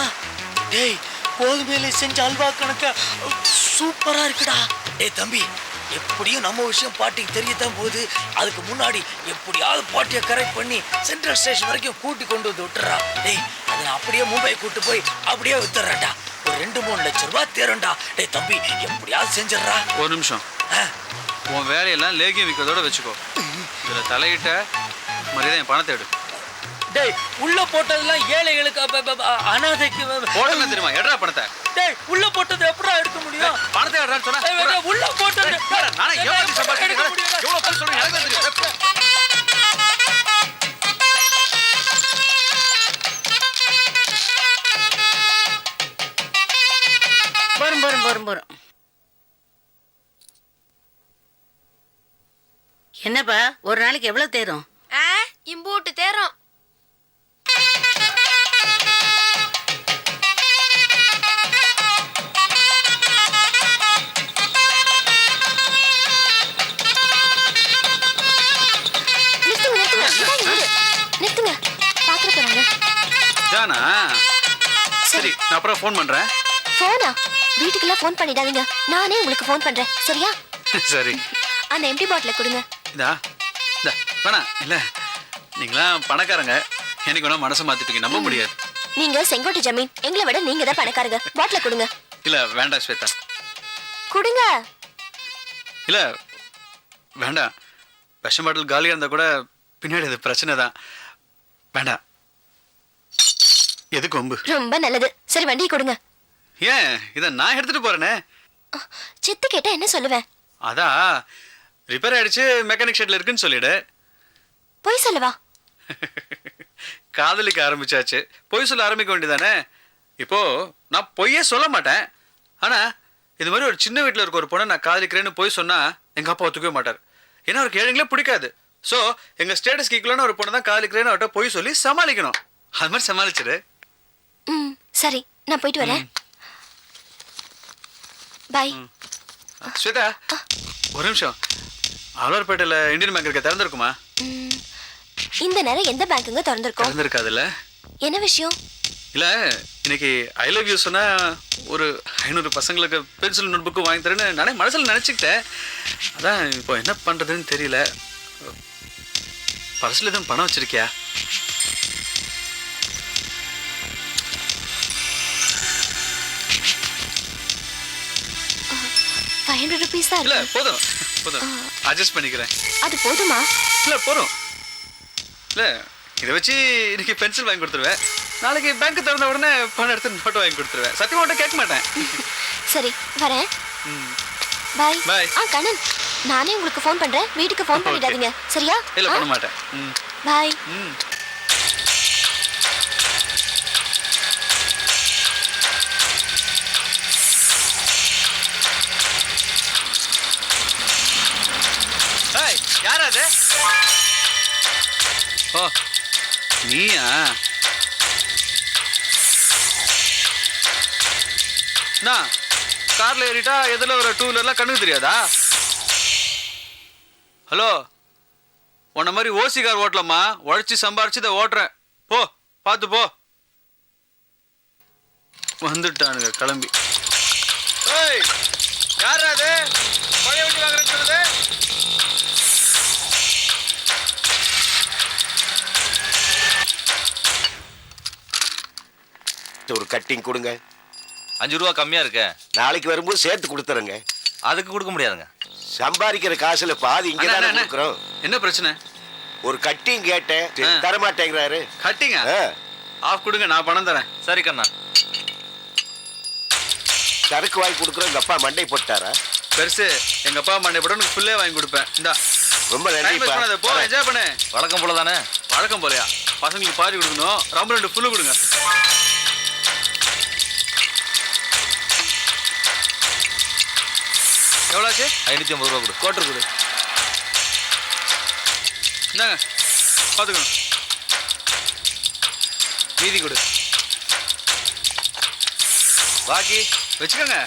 டேய், கோதுமையில செஞ்ச அல்வா கணக்க சூப்பரா இருக்குடா. டேய் தம்பி, எப்படியும் நம்ம விஷயம் பாட்டிக்கு தெரியத்தான் போகுது. அதுக்கு முன்னாடி எப்படியாவது பாட்டியை கரெக்ட் பண்ணி சென்ட்ரல் ஸ்டேஷன் வரைக்கும் கூட்டி கொண்டு வந்து விட்டுறா. டேய், அதை நான் அப்படியே மும்பை கூட்டு போய் அப்படியே வித்துறேன்டா. ஒரு 2-3 லட்சம் ரூபாய் தேரண்டா. டேய் தம்பி, எப்படியாவது செஞ்சிடறா. ஒரு நிமிஷம், உன் வேலையெல்லாம் லேகியம் விற்கிறதோட வச்சுக்கோ. இதுல தலையிட்ட மரியாதை என் பணத்தை எடு. டேய், உள்ள போட்டதெல்லாம் ஏழைகளுக்கு அனாதைக்கு போடலாம் தெரியுமா? எடுறா பணத்தை. டேய், உள்ள போட்டது எப்படா எடுக்க முடியும்? பணத்தை எடுறான்னு சொன்னா உள்ள போட்டது நானே எவ்வளவு சம்பாதிக்கிறேன், எவ்வளவு பேர் சொல்றேன் எனக்கு தெரியும். என்னப்பா ஒரு நாளைக்கு எவ்வளவு தேரும்? இம்பூட்டு தேரும். நிறுத்துங்க, பாத்திர போறாங்க. ஜானா சரி, நான் அப்புறம் ஃபோன் பண்றேன். போனா வீட்டுக்கெல்லாம் ஃபோன் பண்ணிடாதீங்க, நானே உங்களுக்கு ஃபோன் பண்றேன், சரியா? சரி. அந்த எம்டி பாட்டில கொடுங்க. இதா இந்த வேணாம் இல்லை, நீங்களாம் பணக்காரங்க, எனக்கு வேணா மனசை மாத்திட்டீங்க, நம்ப முடியாது. நீங்க செங்கோட்டை ஜமீன், எங்களை விட நீங்க தான் பணக்காரங்க. பாட்டில கொடுங்க. இல்லை வேண்டாம் ஸ்வேதா, கொடுங்க. இல்லை வேண்டாம். விஷம் பாட்டில் காலியாக இருந்தால் கூட பின்னாடி அது பிரச்சனை தான். வேண்டாம். எதுக்கு வம்பு? ரொம்ப நல்லது. சரி வண்டியை கொடுங்க. ஏன் இதை நான் எடுத்துட்டு போறேனே. சித்து கேட்டா என்ன சொல்லுவேன்? அதான் ரிப்பேர் ஆயிடுச்சு, மெக்கானிக் ஷெட்ல இருக்குன்னு சொல்லிடு. போய் சொல்லவா? காதலிக்க ஆரம்பிச்சாச்சு, பொய் சொல்ல ஆரம்பிக்க வேண்டியதானே. இப்போ நான் பொய்யே சொல்ல மாட்டேன், ஆனா இது மாதிரி ஒரு சின்ன வீட்டில் இருக்க ஒரு பொண்ணை நான் காதலிக்கிறேன்னு பொய் சொன்னா எங்க அப்பா ஒத்துக்கவே மாட்டார். ஏன்னா அவருக்கு ஏழைங்களே பிடிக்காது. ஸோ எங்க ஸ்டேட்டஸ் ஈக்குவலான ஒரு பொண்ணை தான் காதலிக்கிறேன்னு அவர்கிட்ட பொய் சொல்லி சமாளிக்கணும். அது மாதிரி சமாளிச்சிரு. சரி, நான் போயிட்டு வரேன். பாய். ஸ்வேதா ஒரு நிமிஷம், ஆழ்வார்பேட்டையில் இந்தியன் பேங்க் இருக்க திறந்திருக்குமா? இந்த நேரம் எந்த பேங்க்குங்க திறந்திருக்கோம்? திறந்திருக்காதுல்ல. என்ன விஷயம்? இல்லை இன்னைக்கு ஐ லவ் யூ சொன்னா ஒரு 500 பசங்களுக்கு பென்சில் நோட் புக்கு வாங்கி தரேன்னு நானே மனசில் நினச்சிக்கிட்டேன். அதான் இப்போ என்ன பண்ணுறதுன்னு தெரியல. பர்ஸில் எதுவும் பணம் வச்சிருக்கியா? ₹500 தான். இல்லை போதும் போதும், அட்ஜஸ்ட் பண்ணிக்கிறேன். அது போதுமா? இல்லை போதும். இல்லை இதை வச்சு இன்னைக்கு பென்சில் வாங்கி கொடுத்துருவேன், நாளைக்கு பேங்க் திறந்த உடனே பணம் எடுத்து நோட்டு வாங்கி கொடுத்துருவேன். சத்தியமா மட்டும் கேட்க மாட்டேன். சரி வரேன். பாய். பாய். கண்ணன், நானே உங்களுக்கு ஃபோன் பண்றேன், வீட்டுக்கு ஃபோன் பண்ணிடாதீங்க, சரியா? இல்லை பண்ண மாட்டேன். பாய். யாரா அது? ஓ நீயா? நான் கார்ல ஏறிட்டா எதுல ஒரு 2 வீலர்லாம் கண்ணுக்கு தெரியாதா? ஹலோ, உன்ன மாதிரி ஓசி கார் ஓட்டலாமா? உழைச்சி சம்பாரிச்சு இதை ஓட்டுறேன், போ பார்த்து போ. வந்துட்டானுங்க கிளம்பி. ஏய் யாரா அது? பழைய வண்டி வாங்குறேன்னு சொல்லுது. ஒரு கட்டிங் கொடுங்க. 5 ரூபா கம்மியா இருக்க. நாளைக்கு வரும்போது சேர்த்து கொடுத்துறேங்க. அதுக்கு கொடுக்க முடியாதுங்க. சம்பாதிக்கிற காசுல பாதி இங்க தானே கொடுக்குறோம். என்ன பிரச்சனை? ஒரு கட்டிங் கேட்டேன், தர மாட்டேங்கிறாரு. கட்டிங்க ஆஃப் கொடுங்க, நான் பணம் தரேன். சரி கண்ணா. சரக்கு வாங்கி கொடுக்குறோம். எங்க அப்பா மண்டை போட்டாரா? பெருசு, எங்க அப்பா மண்டை போட உனக்கு ஃபுல்லே வாங்கி கொடுப்பேன். இந்தா ரொம்ப நன்றி. போ என்ஜாய் பண்ணு. வழக்கம் போல தானே? வழக்கம் போலையா? பசங்களுக்கு பாதி கொடுக்கணும், ரொம்ப 2 ஃபுல்லு கொடுங்க. எவ்வளோச்சு? 550 ரூபா கொடு. கோட்டர் கொடு. என்னங்க பார்த்துக்கணும், மீதி கொடு. பாக்கி வச்சுக்கோங்க.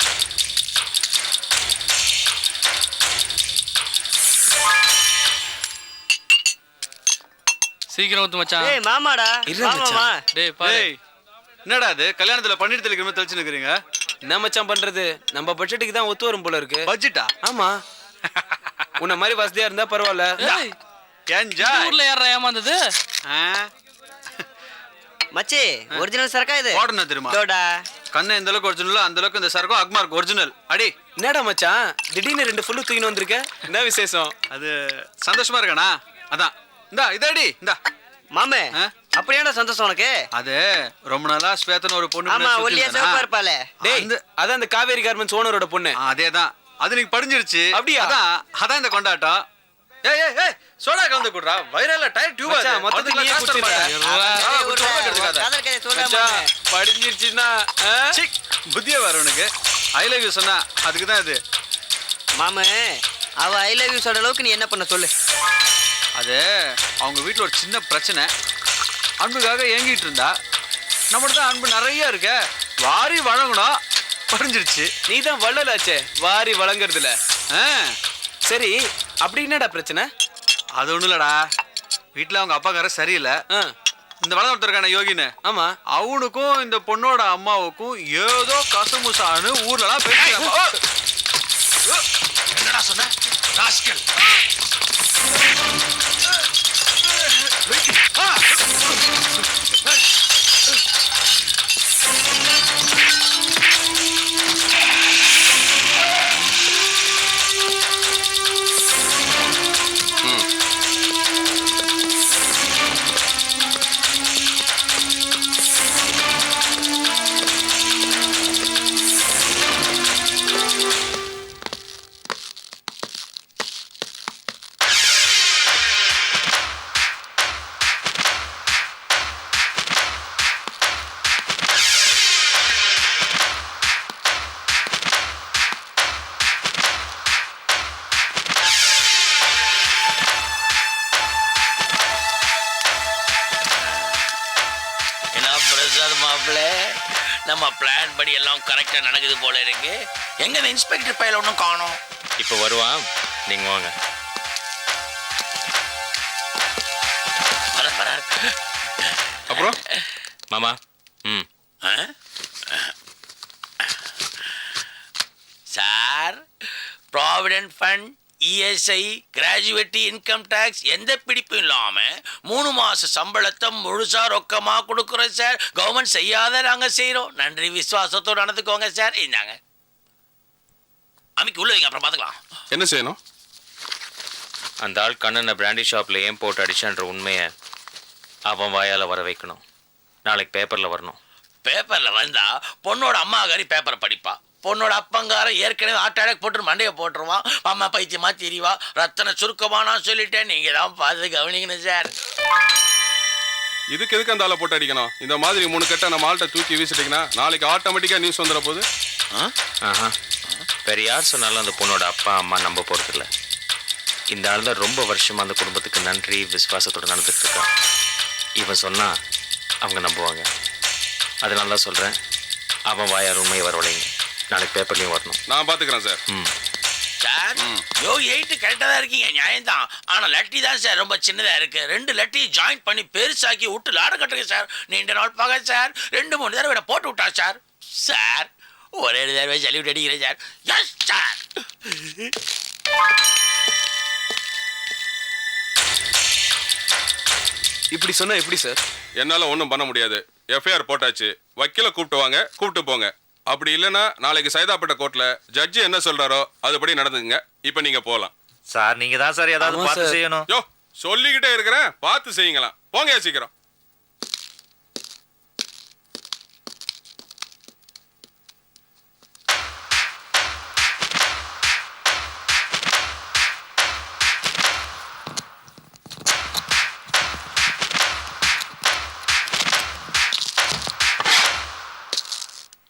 சீக்கிரம் ஊத்து மச்சான். ஏய் மாமாடா. மாமா. டேய் பாரு. என்னடா அது கல்யாணத்துல பன்னீர் தெளிக்கிற தெளிச்சு நிக்கிறீங்க? என்ன மச்சான் பண்றது, நம்ம பட்ஜெட்டுக்கு தான் ஒத்து வரும் போல இருக்கு. பட்ஜெட்டா? ஆமா. உன்ன மாதிரி வசதியா இருந்தா பரவாயில்ல. என்ஜாய். ஊர்ல யாரா ஏமாந்தது? மச்சி ஒரிஜினல் சரக்கா இது? ஓடனா தெரியுமா? டோடா. கண்ணு எந்த அளவுக்கு ஒரிஜினலோ அந்த அளவுக்கு இந்த சரக்கும் அக்மார்க் ஒரிஜினல். அடி என்னடா மச்சான் திடீர்னு 2 ஃபுல்லு தூக்கின்னு வந்திருக்க, என்ன விசேஷம்? அது சந்தோஷமா இருக்கானா அதான். இந்தா இதடி இந்தா. மாமே அப்படியாடா சந்தோஷம் உனக்கு? அது ரொம்ப நாளா ஸ்வேதன் ஒரு பொண்ணு. ஆமா ஒல்லியா சிவப்பா இருப்பாளே. டேய் அதான் அந்த காவேரி கார்மெண்ட்ஸ் ஓனரோட பொண்ணு. அதேதான். அது நீங்க படிஞ்சிருச்சு. அப்படியா? அதான் இந்த கொண்டாட்டம். ஏய் ஏய் ஏய் சோடா கலந்து குடுறா. வைரல்ல டயர் டியூப் அது. மொத்தத்துல நீயே குடிச்சிருக்க. காதல் கதை சொல்ல படிஞ்சிருச்சுனா புத்தியே வர உனக்கு. ஐ லவ் யூ சொன்னா அதுக்கு தான் இது. மாமே அவ ஐ லவ் யூ சொல்ற அளவுக்கு நீ என்ன பண்ண சொல்லு. அது அவங்க வீட்டில் ஒரு சின்ன பிரச்சனை, அன்புக்காக ஏங்கிட்டு இருந்தா. நம்மகிட்ட தான் அன்பு நிறைய இருக்க, வாரி வழங்கணும், படிஞ்சிருச்சு. நீ தான் வள்ளலாச்சே, வாரி வழங்குறதுல. சரி, அப்படி என்னடா பிரச்சனை? அது ஒன்றும் இல்லடா, வீட்டில் அவங்க அப்பாக்கார சரியில்லை. இந்த வளம் ஒருத்தருக்கான யோகின்னு, ஆமா, அவனுக்கும் இந்த பொண்ணோட அம்மாவுக்கும் ஏதோ கசமுசான்னு ஊர்லலாம் பேசிட்டாங்க. என்னடா சொன்ன? ராஸ்கல். நம்ம பிளான் படி எல்லாம் கரெக்டா நடக்குது போல இருக்கு. எங்க இந்த இன்ஸ்பெக்டர் பையல ஒன்றும் காணோம். இப்போ வருவான், நீங்க வாங்க. அப்புறம் மாமா, sir, provident fund, ESI, gratuity income tax எந்த பிடிப்பும் இல்லாம 3 மாச சம்பளத்தை முழுசா ரொக்கமா கொடுக்குறோம் சார். கவர்மெண்ட் செய்யாத நாங்க செய்யறோம். நன்றி விசுவாசத்தோடு நடந்துக்கோங்க சார். இந்தாங்க, அமைக்கு உள்ள வைங்க, அப்புறம் பாத்துக்கலாம். என்ன செய்யணும்? அந்த ஆள் கண்ணனை பிராண்டி ஷாப்ல ஏன் போட்டு அடிச்சான்ற உண்மையை அவன் வாயால வர வைக்கணும். நாளைக்கு பேப்பர்ல வரணும். பேப்பர்ல வந்தா பொண்ணோட அம்மாக்காரி பேப்பரை படிப்பா, பொண்ணோட அப்பங்காரன் ஏற்கனவே ஆட்டாடக் போட்டு மண்டையை போட்டுருவான். அம்மா பைத்தியமா தெரியவா, ரத்தனை சுருக்கமா நான் சொல்லிட்டேன். நீங்க தான் பார்த்து கவனிக்கணும் சார். இதுக்கு எதுக்கு அந்த ஆளை போட்டு அடிக்கணும்? இந்த மாதிரி 3 கட்ட நம்ம ஆள்கிட்ட தூக்கி வீசிட்டீங்கன்னா நாளைக்கு ஆட்டோமேட்டிக்கா நியூஸ் வந்துட போகுது. வேற யார் சொன்னாலும் அந்த பொண்ணோட அப்பா அம்மா நம்ப போறதில்ல. இந்த ஆள் தான் ரொம்ப வருஷமா அந்த குடும்பத்துக்கு நன்றி விசுவாசத்தோடு நடந்துட்டு இருக்கான். இவன் சொன்னா அவங்க நம்புவாங்க. அதனால தான் சொல்றேன், அவன் வாயார் உண்மையை வரவழைங்க. நாளைக்கு பேப்பர்லையும் வரணும். நான் பாத்துக்கிறேன் சார். சார், யோ 8 கரெக்டா தான் இருக்கீங்க, நியாயம்தான். ஆனா லட்டி தான் சார் ரொம்ப சின்னதா இருக்கு. 2 லட்டி ஜாயின் பண்ணி பெருசாக்கி விட்டு லாட கட்டுங்க சார். நீண்ட நாள் பார்க்க சார். 2-3 தடவை போட்டு விட்டா சார். சார், ஒரே தடவை சல்யூட் அடிக்கிறேன் சார். Yes sir. இப்படி சொன்னா எப்படி சார்? என்னால ஒன்றும் பண்ண முடியாது. எஃப்ஐஆர் போட்டாச்சு, வக்கீல கூப்பிட்டு வாங்க, கூப்பிட்டு போங்க. அப்படி இல்லைன்னா நாளைக்கு சைதாப்பேட்டை கோர்ட்ல ஜட்ஜி என்ன சொல்றாரோ அதுபடி நடந்துங்க. இப்போ நீங்க போகலாம் சார். நீங்க தான் சார் ஏதாவது பார்த்து செய்யணும். யோ, சொல்லிக்கிட்டே இருக்கிறேன், பார்த்து செய்யுங்களா. போங்க சீக்கிரம்.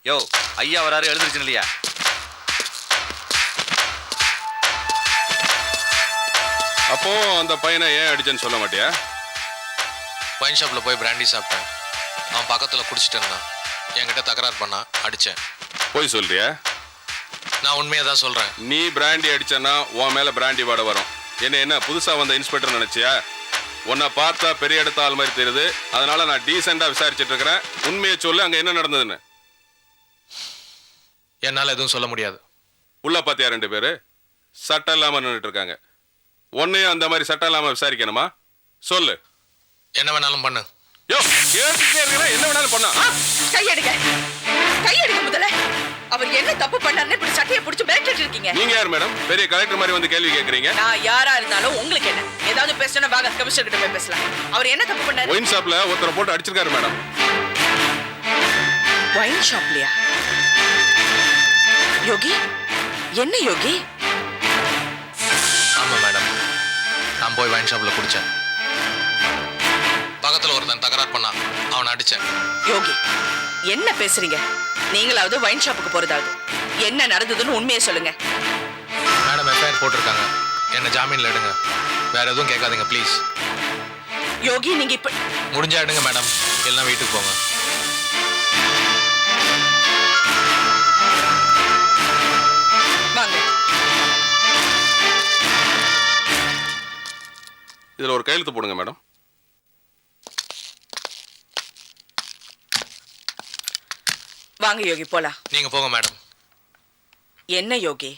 யோ, ஐயா வராரு, எழுந்திருச்சு இல்லையா? அப்போ அந்த பையனை ஏன் அடிச்சேன்னு சொல்ல மாட்டியா? வைன் ஷாப்ல போய் பிராண்டி சாப்பிட்டேன். அவன் பக்கத்துல குடிச்சிட்டு இருந்தான். என்கிட்ட தகராறு பண்ணா, அடிச்சேன். போய் சொல்றியா? நான் உண்மையை தான் சொல்றேன். நீ பிராண்டி அடிச்சனா உன் மேல பிராண்டி வாட வரும். என்ன புதுசா வந்த இன்ஸ்பெக்டர் நினைச்சியா? உன்னை பார்த்தா பெரிய இடத்த ஆள் மாதிரி தெரியுது. அதனால நான் டீசெண்டா விசாரிச்சுட்டு இருக்கிறேன். உண்மையை சொல்லு, அங்க என்ன நடந்ததுன்னு. என்னால எதுவும் சொல்ல முடியாது. உள்ள பாத்தியா 2 பேரு சட்டம் இல்லாம நின்றுட்டு இருக்காங்க. உன்னையும் அந்த மாதிரி சட்டம் இல்லாம விசாரிக்கணுமா? சொல்லு. என்ன வேணாலும் பண்ணு. யோ, கேட்டுட்டே இருக்கேன், என்ன வேணாலும் பண்ணா? கையெடுங்க, கையெடுங்க முதல்ல. அவர் என்ன தப்பு பண்ணாருன்னு இப்படி சட்டையை பிடிச்சு மிரட்டிட்டு இருக்கீங்க. நீங்க யார் மேடம்? பெரிய கலெக்டர் மாதிரி வந்து கேள்வி கேக்குறீங்க. நான் யாரா இருந்தாலும் உங்களுக்கு என்ன? ஏதாவது பேசணும், வாங்க கமிஷனர் கிட்ட போய் பேசலாம். அவர் என்ன தப்பு பண்ணாரு? ஒயின் ஷாப்ல ஒருத்தரை போட்டு அடிச்சிருக்காரு மேடம். ஒயின் ஷாப்லயா? யோகி, என்ன யோகி? ஆமா மேடம், நான் போய் வைன் ஷாப்ல குடிச்சேன். பக்கத்துல ஒருத்தன் தகராறு பண்ணா, அவனை அடிச்சேன். யோகி, என்ன பேசுறீங்க? நீங்களாவது வைன் ஷாப்புக்கு போறதாவது என்ன நடந்ததுன்னு உண்மையை சொல்லுங்க. மேடம் எஃப்ஐஆர் போட்டிருக்காங்க. என்ன ஜாமீன்ல எடுங்க. வேற எதுவும் கேட்காதீங்க ப்ளீஸ். யோகி நீங்க இப்ப முடிஞ்சா எடுங்க மேடம், எல்லாம் வீட்டுக்கு போங்க. வாங்க. இதுல ஒரு கையெழுத்து போடுங்க மேடம். வாங்க யோகி போலாம். நீங்க போங்க மேடம். என்ன யோகி,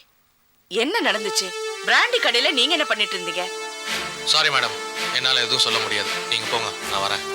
என்ன நடந்துச்சு? பிராண்டி கடையில நீங்க என்ன பண்ணிட்டு இருந்தீங்க? சாரி மேடம், என்னால எதுவும் சொல்ல முடியாது. நீங்க போங்க, நான் வரேன்.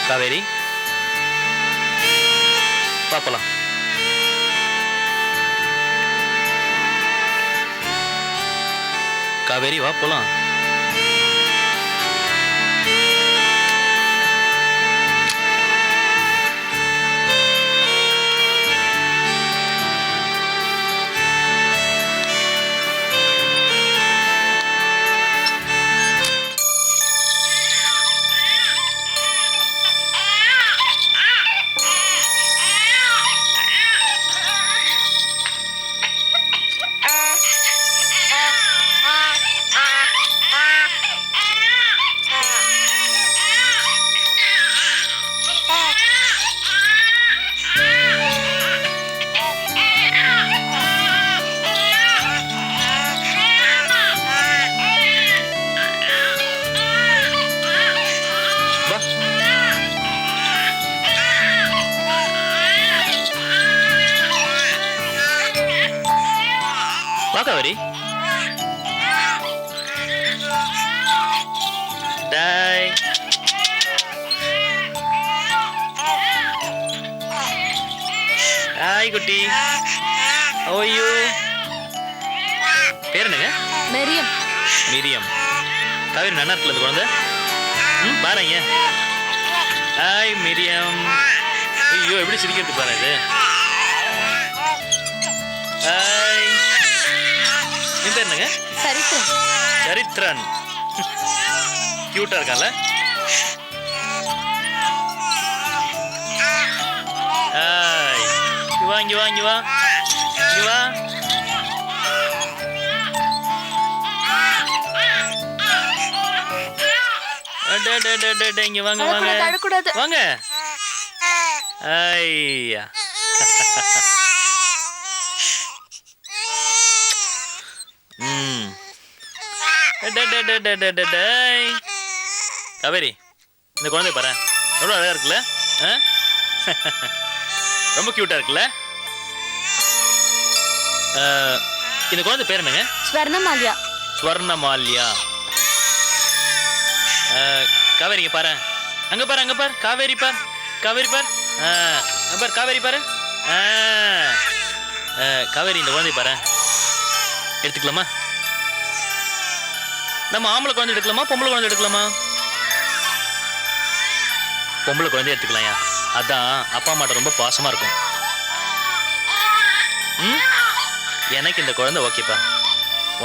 காவேரி பாப்பலாம். காவேரி வா போலாம். காவேரி டாய். ஹாய் குட்டி. ஓய்யோ பேர் என்னங்க? மரியம். மிரியம். காவேரி நன்னாட்டில் இருந்து குழந்தை. பாருங்க. ஹாய் மிரியம். ஐயோ எப்படி சிரிக்கிறது பாரு இது. ஹாய். என் பேர் என்னங்க? சரித்திரன். சரித்திரன். கியூட்டா இருக்கான்ல. ஹாய். இங்க வா இங்க வா இங்க வா இங்க வா. இங்க வாங்க வாங்க வாங்க. ஐயா காவேரி இந்த குழந்தை பாரு, எவ்வளோ அழகா இருக்குல்ல. ரொம்ப கியூட்டா இருக்குல்ல. இந்த குழந்தை பேர் என்னங்க? ஸ்வர்ணமால்யா. ஸ்வர்ணமால்யா. காவேரி இங்க பாரு, அங்க பாரு அங்க பாரு. காவேரி பார், காவேரி பார். அங்க பாரு காவேரி பாரு. காவேரி இந்த குழந்தை பாரு, எடுத்துக்கலாமா? நம்ம ஆம்பளை குழந்தை எடுக்கலாமா பொம்பளை குழந்தை எடுக்கலாமா? பொம்பளை குழந்தை எடுத்துக்கலாம்யா, அதான் அப்பா அம்மாட்ட ரொம்ப பாசமா இருக்கும். எனக்கு இந்த குழந்தை ஓகேப்பா,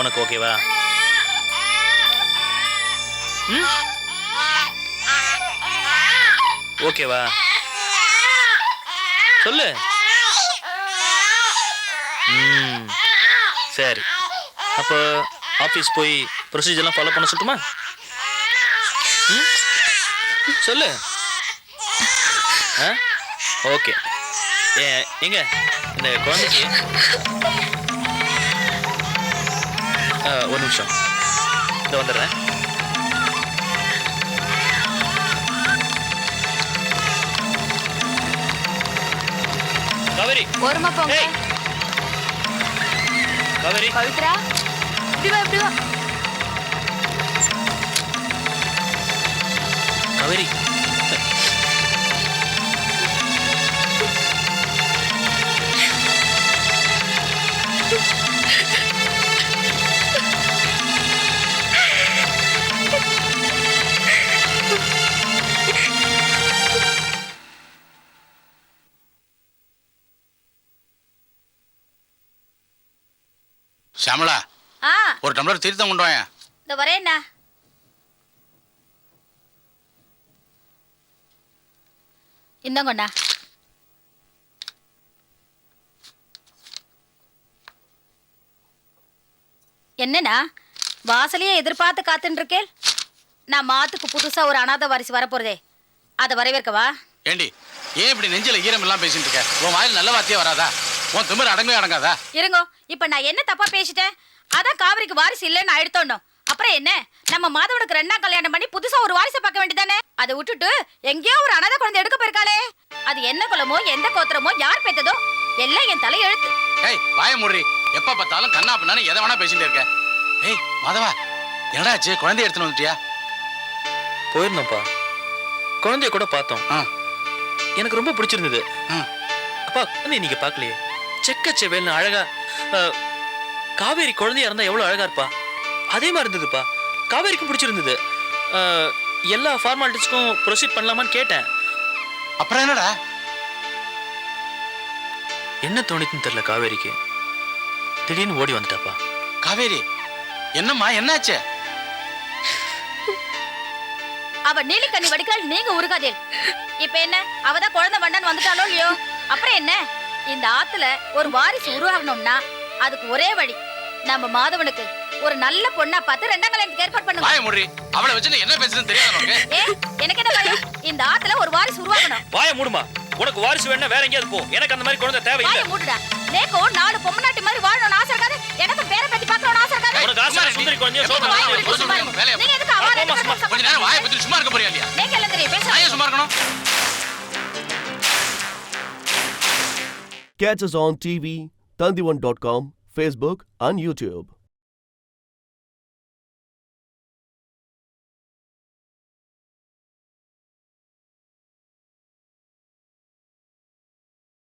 உனக்கு ஓகேவா? ஓகேவா சொல்லு. சரி, அப்போ ஆஃபீஸ் போய் ப்ரொசீஜர்லாம் ஃபாலோ பண்ண சொல்லட்டுமா? சொல்லு. ஓகே. எங்க இந்த குழந்தைக்கு ஒரு நிமிஷம் இந்த வந்துடுறேன். காவேரி ஓரமா போங்க. காவேரி பவித்ரா இப்படி வா இப்படி வா. காவேரி ஷாமலா ஆ ஒரு டம்ளர் தீர்த்தம் கொண்டு வாயேன். இந்த வரேண்ணா. இந்தாங்கண்ணா. என்னண்ணா வாசலையே எதிர்பார்த்து காத்துன்னு இருக்கேன். நான் மாத்துக்கு புதுசா ஒரு அனாதை வாரிசு வரப்போறதே, அதை வரவேற்கவா? ஏண்டி ஏன் இப்படி நெஞ்சில ஈரம் எல்லாம் பேசிட்டு இருக்க? உன் வாயில் நல்ல வார்த்தையே வராதா? உன் திமிரு அடங்கவே அடங்காதா? இருங்கோ, இப்ப நான் என்ன தப்பா பேசிட்டேன்? அதான் காவிரிக்கு வாரிசு இல்லைன்னு எடுத்தோம். அப்புறம் என்ன, நம்ம மாதவனுக்கு 2ஆம் கல்யாணம் பண்ணி புதுசா ஒரு வாரிசை பார்க்க வேண்டியதானே? அதை விட்டுட்டு எங்கேயோ ஒரு அனாதை குழந்தை எடுக்க போயிருக்காளே. அது என்ன குலமோ எந்த கோத்திரமோ யார் பெத்ததோ எல்லாம் என் தலை எழுத்து. ஏய் வாய மூடி, எப்ப பார்த்தாலும் கண்ணா பண்ணானு எதை வேணா பேசிட்டு இருக்க. ஏய் மாதவா, என்னடாச்சு? குழந்தைய எடுத்துன்னு வந்துட்டியா? போயிருந்தோம்ப்பா, குழந்தைய கூட பார்த்தோம். எனக்கு ரொம்ப பிடிச்சிருந்தது. அப்பா குழந்தைய நீங்க பார்க்கலையே, செக்க செவேல்னு அழகா. காவேரி குழந்தையா இருந்தா எவ்வளவு அழகா இருப்பா, அதே மாதிரி இருந்ததுப்பா. காவேரிக்கும் பிடிச்சிருந்தது. எல்லா ஃபார்மாலிட்டிஸ்க்கும் ப்ரொசீட் பண்ணலாமான்னு கேட்டேன். அப்புறம் என்னடா? என்ன தோணித்துன்னு தெரியல காவேரிக்கு, திடீர்னு ஓடி வந்துட்டாப்பா. காவேரி என்னம்மா, என்னாச்சு? அவ நீலிக்கண்ணி வடிக்கால், நீங்க உருகாதே. இப்ப என்ன, அவதான் குழந்தை வண்டான்னு வந்துட்டாலோ இல்லையோ, அப்புறம் என்ன? இந்த ஆத்துல ஒரு வாரிசு உருவாகணும்னா அதுக்கு ஒரே வழி, நம்ம மாதவனுக்கு ஒரு நல்ல பொண்ணா பார்த்து 2ஆம் கல்யாணத்துக்கு ஏற்பாடு பண்ணுங்க. வாய மூடி, அவளை வச்சு என்ன பேசுறதுன்னு தெரியாது உனக்கு? எனக்கு என்ன பயம்? இந்த ஆத்துல ஒரு வாரிசு உருவாகணும். வாய மூடுமா, உனக்கு வாரிசு வேணா வேற எங்கேயாவது போ, எனக்கு அந்த மாதிரி குழந்தை தேவையில்லை. வாய மூடுடா. நேக்கோ 4 பொம்மநாட்டி மாதிரி வாழணும்னு ஆசை இருக்காது, எனக்கு பேரை பத்தி பார்க்கணும்னு ஆசை இருக்காது. உனக்கு ஆசை சுந்தரி குழந்தைய நீங்க எதுக்கு அவளை கொஞ்ச நேரம் வாயை பத்தி சும்மா இருக்க போறியா இல்லையா? நீங்க எல்லாம் தெரியும் பேச. வாயை சும்மா இருக்கணும். Catch us on TV, Tandivan.com, Facebook and YouTube.